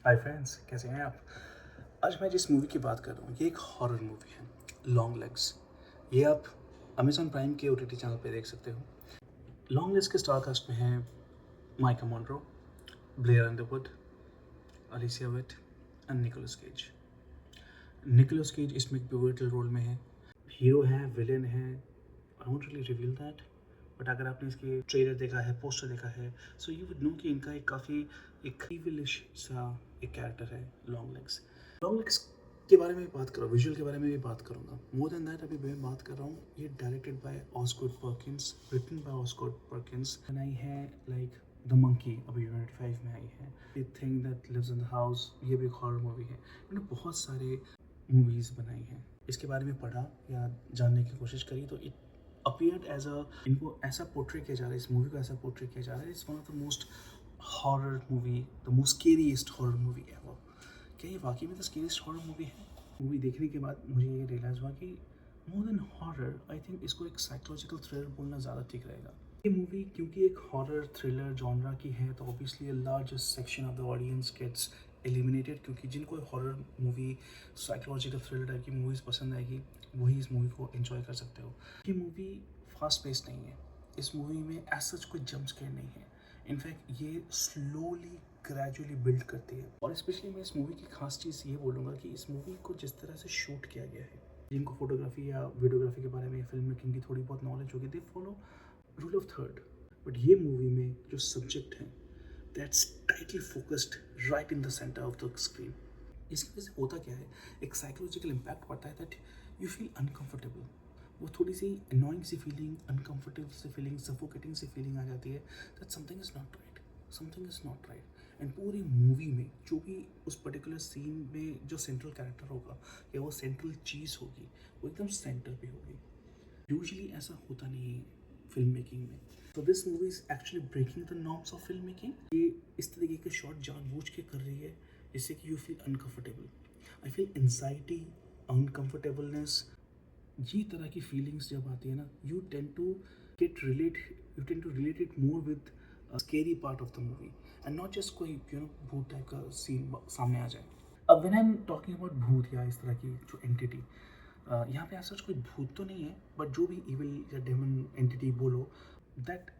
Hi friends, कैसे हैं आप? आज मैं जिस मूवी की बात कर रहा हूँ ये एक हॉरर मूवी है, लॉन्ग लेग्स। ये आप अमेजॉन प्राइम के ओटीटी चैनल पे देख सकते हो। लॉन्ग लेग्स के स्टार कास्ट में हैं Maika Monroe, Blair Underwood, Alicia Witt and Nicolas Cage. Nicolas Cage इसमें एक पिवटल रोल में है। हीरो है, विलेन है, I won't really reveal that, but अगर आपने इसके ट्रेलर देखा है, पोस्टर देखा है, सो यू वुड नो कि इनका एक काफ़ी एक इविलिश सा एक कैरेक्टर है लॉन्ग लेग्स। लॉन्ग लेग्स के बारे में भी बात करूँ, विजुअल के बारे में भी बात करूँगा। मोर देन दैट अभी मैं बात कर रहा हूँ, ये directed by Osgood Perkins, written by Osgood Perkins. बनाई है लाइक द मंकी, अभी यूनिट 5 में आई है। The thing that lives in the house, ये भी एक हॉरर मूवी है। इन्होंने बहुत सारे मूवीज़ बनाई हैं। इसके बारे में पढ़ा या जानने की कोशिश करी तो इट अपीयर्ड एज अ, इनको ऐसा पोर्ट्रे किया जा रहा है, इस मूवी को ऐसा पोर्ट्रे किया जा रहा है, it's one of the most horror movie, the most scariest horror movie ever. क्या ये वाकई में द स्केरीएस्ट हॉरर मूवी है? मूवी देखने के बाद मुझे ये रियलाइज़ हुआ कि more than horror I think इसको एक साइकोलॉजिकल थ्रिलर बोलना ज़्यादा ठीक रहेगा। ये मूवी क्योंकि एक हॉरर थ्रिलर जॉनरा की है तो obviously a largest section of the audience gets eliminated, क्योंकि जिनको horror movie, psychological thriller type की मूवीज़ पसंद आएगी वही इस मूवी को एंजॉय कर सकते हो। ये मूवी फास्ट पेस्ड नहीं है, इस मूवी में एज सच कोई जंप स्केयर नहीं है। इनफैक्ट ये स्लोली ग्रेजुअली बिल्ड करती है। और स्पेशली मैं इस मूवी की खास चीज़ ये बोलूँगा कि इस मूवी को जिस तरह से शूट किया गया है, जिनको फोटोग्राफी या वीडियोग्राफी के बारे में, फिल्म मेकिंग की थोड़ी बहुत नॉलेज होगी, they follow rule of third. But ये मूवी में जो सब्जेक्ट है that's tightly focused right in the centre of the screen. इसकी वजह से होता क्या है, एक साइकोलॉजिकल इम्पैक्ट पड़ता है दैट यू फील अनकंफर्टेबल। वो थोड़ी सी अनोइंग सी फीलिंग, अनकंफर्टेबल सी फीलिंग, सफोकेटिंग सी फीलिंग आ जाती है that something is not right, something is not right. And पूरी मूवी में जो भी उस पर्टिकुलर सीन में जो सेंट्रल कैरेक्टर होगा या वो सेंट्रल चीज़ होगी वो एकदम सेंटर पे होगी। यूजुअली ऐसा होता नहीं है फिल्म मेकिंग में। तो this movie is actually breaking the norms of film making. ये इस तरीके के शॉट जानबूझ के कर रही है जिससे कि you feel uncomfortable. I feel anxiety, uncomfortableness, ये तरह की फीलिंग्स जब आती है ना, you tend to get relate, you tend to relate it more with scary part of the movie and not just कोई भूत टाइप का सीन सामने आ जाए। अब when I am talking about भूत या इस तरह की जो एंटिटी, यहाँ पे ऐसा कोई भूत तो नहीं है, बट जो भी इविल या डेमन एंटिटी बोलो, that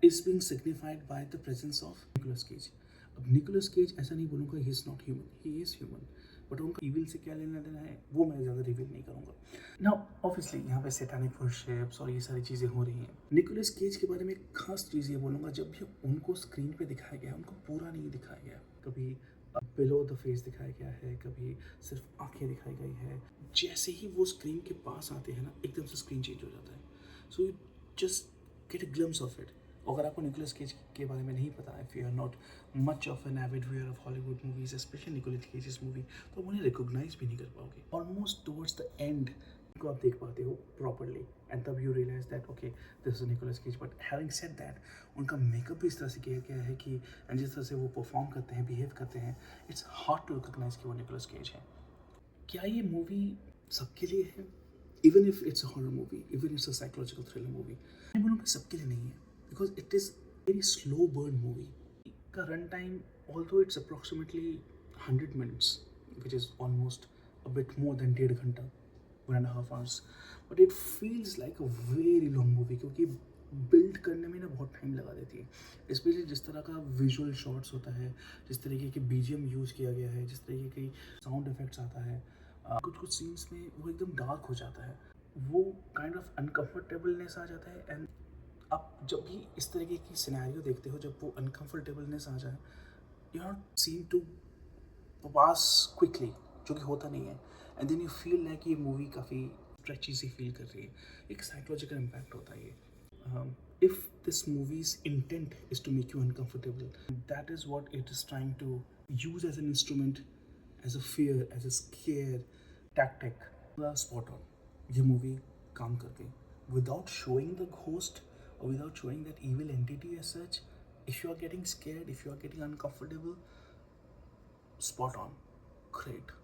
is being signified by the presence of Nicolas Cage. अब निकोलस केज ऐसा नहीं बोलूँगा he is not human, he is human, but उनका इविल से क्या लेना देना है वो मैं ज़्यादा रिवील नहीं करूँगा। नाउ ऑब्वियसली यहाँ पे सैटानिक वर्शिप्स और ये सारी चीज़ें हो रही हैं। निकोलस केज के बारे में एक खास चीज़ ये बोलूँगा, जब भी उनको स्क्रीन पे दिखाया गया उनको पूरा नहीं दिखाया गया। कभी बिलो द फेस दिखाया गया है, कभी सिर्फ आंखें दिखाई गई है। जैसे ही वो स्क्रीन के पास आते हैं ना, एकदम से स्क्रीन चेंज हो जाता है। So you just get a glimpse of it. अगर आपको निकोलस केज के बारे में नहीं पता, if you are not much of an avid viewer of Hollywood movies, specially Nicolas Cage movie, तो आप उन्हें रिकॉग्नाइज भी नहीं कर पाओगे। ऑलमोस्ट टुवर्ड्स द एंड को आप देख पाते हो प्रॉपरली एंड तब you realize that okay this is Nicolas Cage. But having said that, उनका मेकअप भी इस तरह से किया गया है कि एंड जिस तरह से वो परफॉर्म करते हैं, बिहेव करते हैं, इट्स हार्ड टू रिकॉग्नाइज कि वो निकोलस केज है। क्या ये मूवी सबके लिए है? Even if it's a horror movie, even it's a psychological thriller movie, मैं बोलूँगा सबके लिए नहीं है, because it is very slow burn movie. का run time, although it's approximately 100 minutes, which is almost a bit more than 1.5 घंटा, 1.5 hours, but it feels like a very long movie, क्योंकि build करने में ना बहुत टाइम लगा देती है। स्पेशली जिस तरह का विजुअल शॉट्स होता है, जिस तरीके के बीजीएम यूज़ किया गया है, जिस तरीके की साउंड इफेक्ट्स आता है, कुछ कुछ सीन्स में वो एकदम डार्क हो जाता है, वो काइंड ऑफ अनकंफर्टेबलनेस आ जाता है। एंड आप जब भी इस तरीके की सिनेरियो देखते हो, जब वो अनकंफर्टेबलनेस आ जाए, you are seen to pass quickly, जो कि होता नहीं है, and then you feel like ये मूवी काफ़ी स्ट्रेची सी फील कर रही है। एक साइकोलॉजिकल इम्पैक्ट होता है ये। If this movie's intent is to make you uncomfortable, that is what it is trying to use as an instrument, as a fear, as a scare tactic. Spot on, ये movie काम कर गई without showing the ghost or without showing that evil entity as such. If you are getting scared, if you are getting uncomfortable, spot on, great.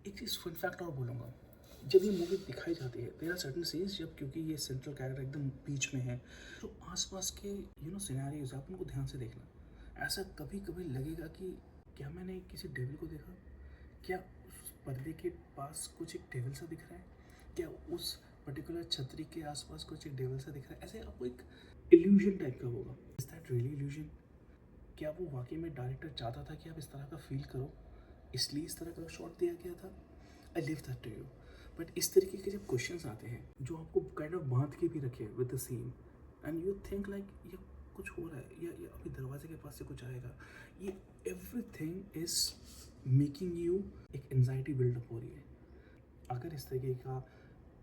एक चीज़ fun fact और बोलूँगा, जब ये movie दिखाई जाती है देयर आर सर्टेन सीन्स जब, क्योंकि ये सेंट्रल कैरेक्टर एकदम बीच में है, तो आसपास के सिनेरियोज आप उनको ध्यान से देखना, ऐसा कभी कभी लगेगा कि क्या मैंने किसी डेविल को देखा? क्या उस पर्दे के पास कुछ एक डेविल सा दिख रहा है? क्या उस पर्टिकुलर छतरी के आसपास कुछ एक डेविल सा दिख रहा है? ऐसे आपको एक इल्यूजन टाइप का होगा। Is that really illusion? क्या वो वाकई में डायरेक्टर चाहता था कि आप इस तरह का फील करो, इसलिए इस तरह का शॉट दिया गया था? I leave that to you. But इस तरीके के जब क्वेश्चंस आते हैं जो आपको काइंड ऑफ बांध के भी रखे with the scene, and you think like ये कुछ हो रहा है, या अभी दरवाजे के पास से कुछ आएगा, ये एवरीथिंग इज मेकिंग यू एक एंजाइटी बिल्डअप हो रही है। अगर इस तरीके का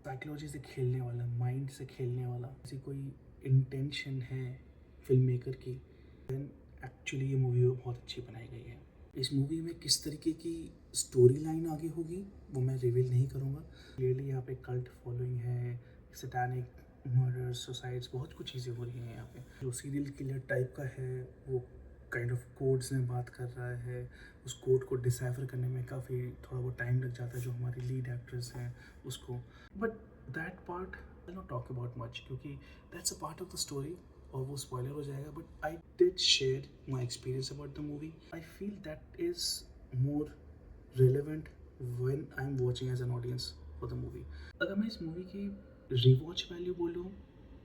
साइकोलॉजी से खेलने वाला, माइंड से खेलने वाला किसी कोई इंटेंशन है फिल्म मेकर की, देन एक्चुअली ये मूवी बहुत अच्छी बनाई गई है। इस मूवी में किस तरीके की स्टोरी लाइन आगे होगी वो मैं रिवील नहीं करूँगा। क्लियरली यहाँ पे कल्ट फॉलोइंग है, सैटानिक मर्डर, सुसाइड्स, बहुत कुछ चीज़ें हो रही हैं यहाँ पे। जो सीरियल किलर टाइप का है वो काइंड ऑफ कोड्स में बात कर रहा है। उस कोड को डिसाइफर करने में काफ़ी थोड़ा बहुत टाइम लग जाता है जो हमारी लीड एक्ट्रेस हैं उसको। But that part I not talk about much क्योंकि that's a part of the story और वो स्पॉइलर हो जाएगा। But I did share my experience about the movie. I feel that is more relevant when I am watching as an audience for the movie. अगर मैं इस movie की rewatch value बोलूँ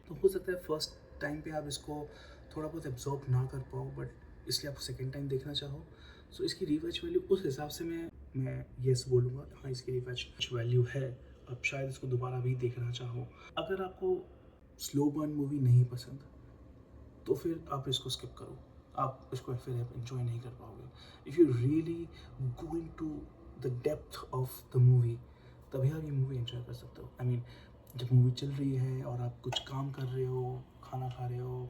तो हो सकता है फर्स्ट टाइम पे आप इसको थोड़ा बहुत एब्जॉर्ब ना कर पाओ, बट इसलिए आप सेकेंड टाइम देखना चाहो। सो इसकी रिवॉच वैल्यू उस हिसाब से मैं येस बोलूँगा, हाँ इसकी रिवॉच वैल्यू है। आप शायद इसको दोबारा भी देखना चाहो। अगर आपको स्लो बर्न मूवी नहीं पसंद तो फिर आप इसको स्किप करो, आप इसको फिर एंजॉय नहीं कर पाओगे। If you really going to the depth of the movie तभी आप ये मूवी एंजॉय कर सकते हो। आई मीन जब मूवी चल रही है और आप कुछ काम कर रहे हो, खाना खा रहे हो,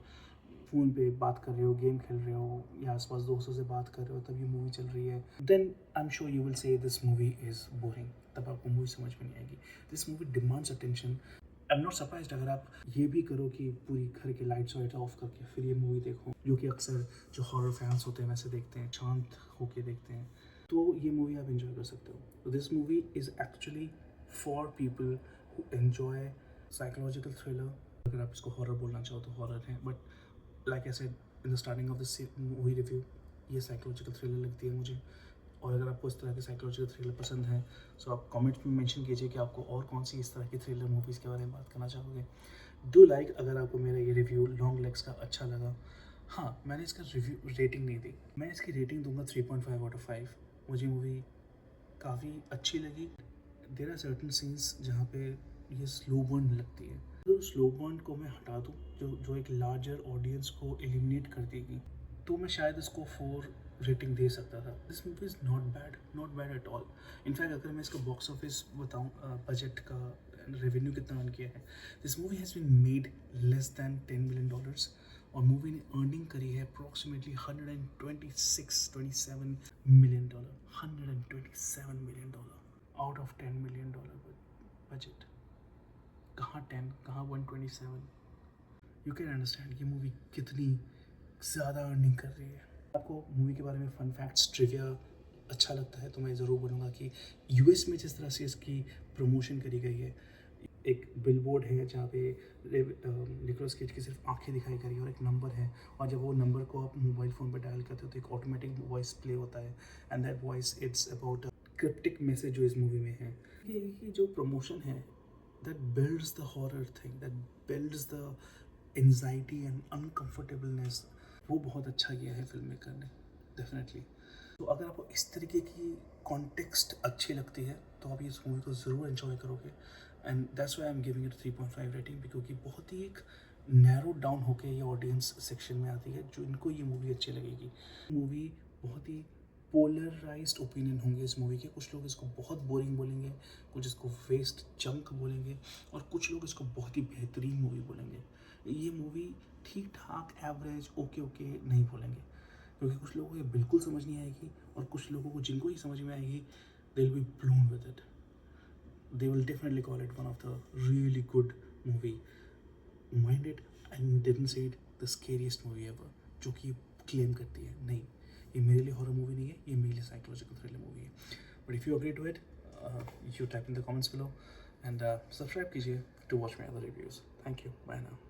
फ़ोन पे बात कर रहे हो, गेम खेल रहे हो या आसपास दोस्तों से बात कर रहे हो, तब ये मूवी चल रही है, then I am sure you will say this movie is boring. तब आपको मूवी समझ में नहीं आएगी। This movie demands attention. I am not surprised अगर आप ये भी करो कि पूरी घर के लाइट्स वाइट ऑफ करके फिर ये मूवी देखो, जो कि अक्सर जो हॉरर फैंस होते हैं वैसे देखते हैं, शांत होके देखते हैं, तो ये मूवी आप एंजॉय कर सकते हो। तो this movie is actually for people who enjoy psychological thriller. अगर आप इसको हॉरर बोलना चाहो तो हॉरर है, but like I said in the starting of this movie review, ये साइकोलॉजिकल थ्रिलर लगती है मुझे। और अगर आपको इस तरह के साइकोलॉजिकल थ्रिलर पसंद है तो आप कमेंट्स में मेंशन कीजिए कि आपको और कौन सी इस तरह की थ्रिलर मूवीज़ के बारे में बात करना चाहोगे। डू लाइक अगर आपको मेरा ये रिव्यू लॉन्ग लेग्स का अच्छा लगा। हाँ, मैंने इसका रिव्यू रेटिंग नहीं दी, मैं इसकी रेटिंग दूंगा 3.5 आउट ऑफ 5। मुझे मूवी काफ़ी अच्छी लगी। देयर आर सर्टन सीन्स जहाँ पे ये स्लो बर्न लगती है, तो स्लो बर्न को मैं हटा दूँ जो एक लार्जर ऑडियंस को एलिमिनेट कर देगी, तो मैं शायद इसको 4 रेटिंग दे सकता था। This movie is not bad at all. In fact अगर मैं इसका बॉक्स ऑफिस बताऊँ, बजट का रेवेन्यू कितना अर्न किया है, this movie has been made less than $10 million और मूवी ने अर्निंग करी है approximately 127 million dollar. $127 million out of $10 million budget. कहाँ 10, कहाँ 127? यू कैन अंडरस्टैंड ये मूवी कितनी ज़्यादा अर्निंग कर रही है। आपको मूवी के बारे में फन फैक्ट्स, ट्रिविया अच्छा लगता है तो मैं ज़रूर बोलूँगा कि यूएस में जिस तरह से इसकी प्रमोशन करी गई है, एक बिलबोर्ड है जहाँ पे निकोलस केज की सिर्फ आंखें दिखाई करी है और एक नंबर है, और जब वो नंबर को आप मोबाइल फ़ोन पर डायल करते हो तो एक ऑटोमेटिक वॉइस प्ले होता है, and that voice it's about a cryptic message जो इस मूवी में है। ये जो प्रमोशन है that builds the horror thing, that builds the anxiety and uncomfortableness, वो बहुत अच्छा किया है फिल्म मेकर ने, डेफिनेटली। तो अगर आपको इस तरीके की कॉन्टेक्स्ट अच्छी लगती है तो आप इस मूवी को ज़रूर एंजॉय करोगे, and that's why I am giving it 3.5 rating, क्योंकि बहुत ही एक नैरो डाउन होकर ये ऑडियंस सेक्शन में आती है जो इनको ये मूवी अच्छी लगेगी। मूवी बहुत ही पोलराइज्ड ओपिनियन होंगे इस मूवी के। कुछ लोग इसको बहुत बोरिंग बोलेंगे, कुछ इसको वेस्ट जंक बोलेंगे, और कुछ लोग इसको बहुत ही बेहतरीन मूवी बोलेंगे। ये मूवी ठीक ठाक एवरेज ओके नहीं बोलेंगे, क्योंकि कुछ लोगों को ये बिल्कुल समझ नहीं आएगी और कुछ लोगों को जिनको ही समझ में आएगी they will be blown with it. They will definitely call it one of the really good movie. Mind it, I didn't say it the scariest movie ever जो कि क्लेम करती है। नहीं, ये मेरे लिए हॉरर मूवी नहीं है, ये मेरे लिए साइकोलॉजिकल थ्रिलर मूवी है। But if you agree to it, you type in the comments below and subscribe कीजिए to watch my other reviews. Thank you, bye now.